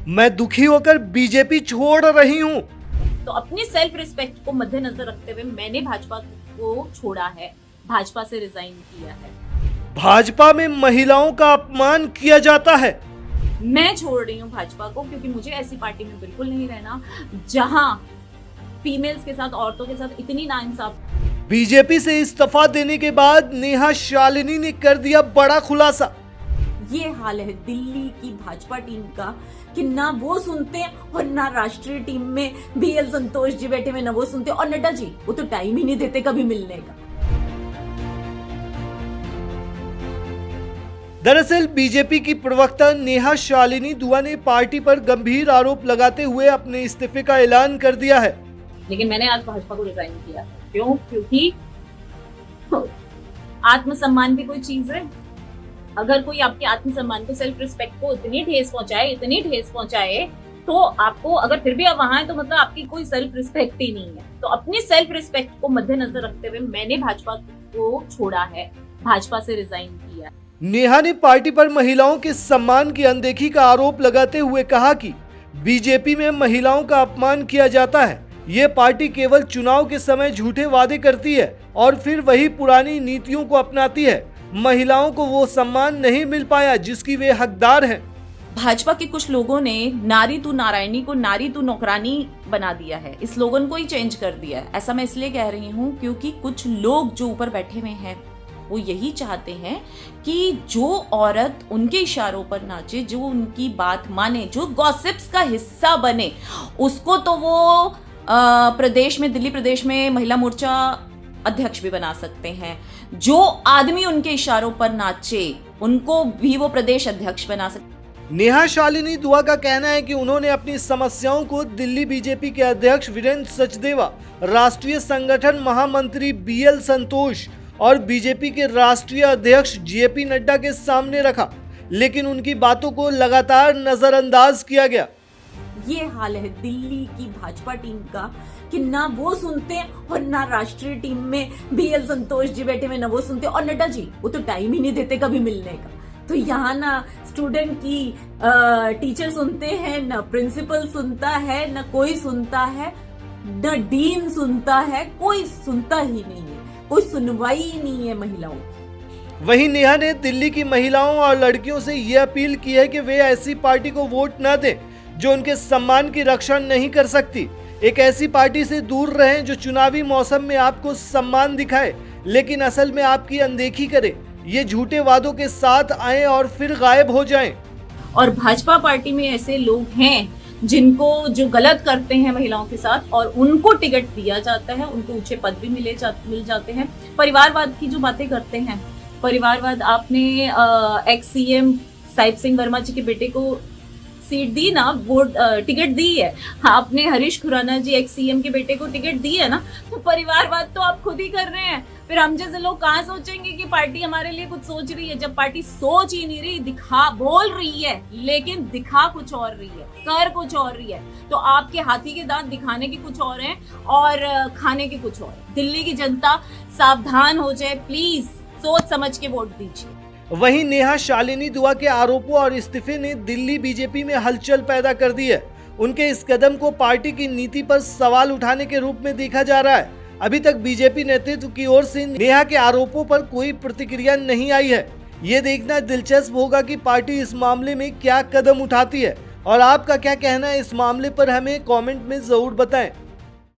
मैं दुखी होकर बीजेपी छोड़ रही हूँ। तो अपनी सेल्फ रिस्पेक्ट को मद्देनजर रखते हुए मैंने भाजपा को छोड़ा है, भाजपा से रिजाइन किया है। भाजपा में महिलाओं का अपमान किया जाता है। मैं छोड़ रही हूँ भाजपा को क्योंकि मुझे ऐसी पार्टी में बिल्कुल नहीं रहना जहां फीमेल्स के साथ, औरतों के साथ इतनी नाइंसाफ। बीजेपी से इस्तीफा देने के बाद नेहा शालिनी ने कर दिया बड़ा खुलासा। ये हाल है दिल्ली की भाजपा टीम का कि ना वो सुनते हैं और ना राष्ट्रीय टीम में BL संतोष जी बैठे हुए ना वो सुनते, और नड्डा जी वो तो टाइम ही नहीं देते कभी मिलने का। दरअसल बीजेपी की प्रवक्ता नेहा शालिनी दुआ ने पार्टी पर गंभीर आरोप लगाते हुए अपने इस्तीफे का ऐलान कर दिया है। लेकिन मैंने आज भाजपा को रिजाइन किया। क्यों? क्योंकि आत्मसम्मान भी कोई चीज है। अगर कोई आपके आत्मसम्मान को, सेल्फ रिस्पेक्ट को इतनी ठेस पहुंचाए तो आपको, अगर फिर भी आप वहां हैं तो मतलब आपकी कोई सेल्फ रिस्पेक्ट ही नहीं है। तो अपनी सेल्फ रिस्पेक्ट को मद्देनजर रखते हुए मैंने भाजपा को छोड़ा है, भाजपा से रिजाइन किया। नेहा ने पार्टी पर महिलाओं के सम्मान की अनदेखी का आरोप लगाते हुए कहा कि बीजेपी में महिलाओं का अपमान किया जाता है। ये पार्टी केवल चुनाव के समय झूठे वादे करती है और फिर वही पुरानी नीतियों को अपनाती है। महिलाओं को वो सम्मान नहीं मिल पाया जिसकी वे हकदार हैं। भाजपा के कुछ लोगों ने नारी तू नारायणी को नारी तू नौकरानी बना दिया है, इस स्लोगन को ही चेंज कर दिया है। ऐसा मैं इसलिए कह रही हूँ क्योंकि कुछ लोग जो ऊपर बैठे हुए हैं वो यही चाहते हैं कि जो औरत उनके इशारों पर नाचे, जो उनकी बात माने, जो गॉसिप्स का हिस्सा बने, उसको तो वो प्रदेश में, दिल्ली प्रदेश में महिला मोर्चा अध्यक्ष भी बना सकते हैं। जो आदमी उनके इशारों पर नाचे उनको भी वो प्रदेश अध्यक्ष बना सकते हैं। नेहा शालिनी दुआ का कहना है कि उन्होंने अपनी समस्याओं को दिल्ली बीजेपी के अध्यक्ष वीरेंद्र सचदेवा, राष्ट्रीय संगठन महामंत्री BL संतोष और बीजेपी के राष्ट्रीय अध्यक्ष JP नड्डा के सामने रखा, लेकिन उनकी बातों को लगातार नजरअंदाज किया गया। ये हाल है दिल्ली की भाजपा टीम का कि ना वो सुनते हैं और ना राष्ट्रीय टीम में BL संतोष जी बैठे हुए ना वो सुनते, और नड्डा जी वो तो टाइम ही नहीं देते कभी मिलने का। तो यहाँ ना स्टूडेंट की टीचर सुनते हैं, ना प्रिंसिपल सुनता है, ना कोई सुनता है, ना डीन सुनता है, कोई सुनता ही नहीं है, कोई सुनवाई ही नहीं है महिलाओं की। वहीं नेहा ने दिल्ली की महिलाओं और लड़कियों से यह अपील की है कि वे ऐसी पार्टी को वोट न दें जो उनके सम्मान की रक्षा नहीं कर सकती। एक ऐसी पार्टी से दूर रहें जो चुनावी मौसम में आपको सम्मान दिखाए लेकिन असल में आपकी अनदेखी करे। ये झूठे वादों के साथ आए और फिर गायब हो जाएं। और भाजपा पार्टी में ऐसे लोग हैं जिनको, जो गलत करते हैं महिलाओं के साथ, और उनको टिकट दिया जाता है, उनको ऊंचे पद भी मिल जाते हैं। परिवारवाद की जो बातें करते हैं, परिवारवाद, आपने एक्स CM साहिब सिंह वर्मा जी के बेटे को सीट दी ना, वोट टिकट दी है। हाँ, आपने हरीश खुराना जी एक्स CM के बेटे को टिकट दी है ना, तो परिवारवाद तो आप खुद ही कर रहे हैं। फिर हम जैसे लोग कहाँ सोचेंगे कि पार्टी हमारे लिए कुछ सोच रही है, जब पार्टी सोच ही नहीं रही, बोल रही है लेकिन दिखा कुछ और रही है, कर कुछ और रही है। तो आपके हाथी के दांत दिखाने के कुछ और हैं और खाने के कुछ और। दिल्ली की जनता सावधान हो जाए, प्लीज सोच समझ के वोट दीजिए। वहीं नेहा शालिनी दुआ के आरोपों और इस्तीफे ने दिल्ली बीजेपी में हलचल पैदा कर दी है। उनके इस कदम को पार्टी की नीति पर सवाल उठाने के रूप में देखा जा रहा है। अभी तक बीजेपी नेतृत्व की ओर से नेहा के आरोपों पर कोई प्रतिक्रिया नहीं आई है। ये देखना दिलचस्प होगा कि पार्टी इस मामले में क्या कदम उठाती है। और आपका क्या कहना है इस मामले पर, हमें कमेंट में जरूर बताएं।